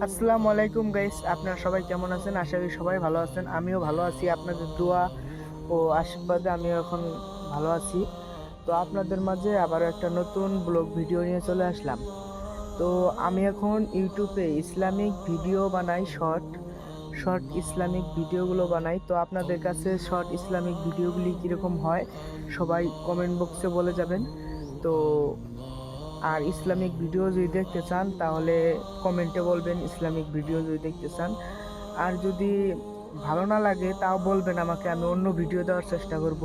আসসালামু আলাইকুম গাইস, আপনারা সবাই কেমন আছেন? আশা করি সবাই ভালো আছেন। আমিও ভালো আছি, আপনাদের দোয়া ও আশীর্বাদে আমিও এখন ভালো আছি। তো আপনাদের মাঝে আবারও একটা নতুন ব্লগ ভিডিও নিয়ে চলে আসলাম। তো আমি এখন ইউটিউবে ইসলামিক ভিডিও বানাই, শর্ট শর্ট ইসলামিক ভিডিওগুলো বানাই। তো আপনাদের কাছে শর্ট ইসলামিক ভিডিওগুলি কীরকম হয় সবাই কমেন্ট বক্সে বলে যাবেন। তো আর ইসলামিক ভিডিও যদি দেখতে চান তাহলে কমেন্টে বলবেন ইসলামিক ভিডিও যদি দেখতে চান। আর যদি ভালো না লাগে তাও বলবেন আমাকে, আমি অন্য ভিডিও দেওয়ার চেষ্টা করব।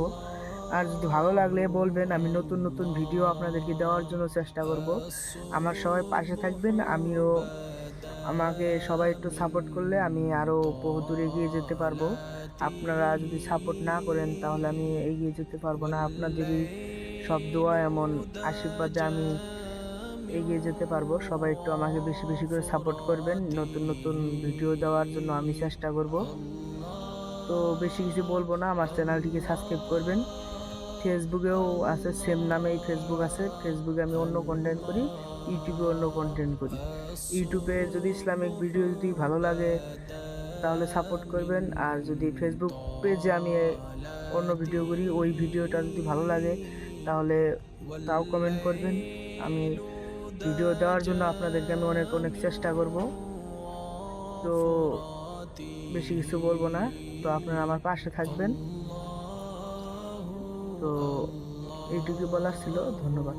আর যদি ভালো লাগলে বলবেন, আমি নতুন নতুন ভিডিও আপনাদেরকে দেওয়ার জন্য চেষ্টা করব। আমার সবাই পাশে থাকবেন, আমিও আমাকে সবাই একটু সাপোর্ট করলে আমি আরও বহু দূর এগিয়ে যেতে পারবো। আপনারা যদি সাপোর্ট না করেন তাহলে আমি এগিয়ে যেতে পারবো না। আপনাদেরই সব দোয়া এমন আশীর্বাদে আমি এগিয়ে যেতে পারবো। সবাই একটু আমাকে বেশি বেশি করে সাপোর্ট করবেন, নতুন নতুন ভিডিও দেওয়ার জন্য আমি চেষ্টা করব। তো বেশি কিছু বলবো না, আমার চ্যানেলটিকে সাবস্ক্রাইব করবেন। ফেসবুকেও আছে, সেম নামেই ফেসবুক আছে। ফেসবুকে আমি অন্য কন্টেন্ট করি, ইউটিউবে অন্য কন্টেন্ট করি। ইউটিউবে যদি ইসলামিক ভিডিও যদি ভালো লাগে তাহলে সাপোর্ট করবেন। আর যদি ফেসবুক পেজে আমি অন্য ভিডিও করি, ওই ভিডিওটা যদি ভালো লাগে তাহলে তাও কমেন্ট করবেন। আমি ভিডিও দেওয়ার জন্য আপনাদেরকে আমি অনেক অনেক চেষ্টা করব। তো বেশি কিছু বলবো না, তো আপনারা আমার পাশে থাকবেন। তো এইটুকু বলার ছিল। ধন্যবাদ।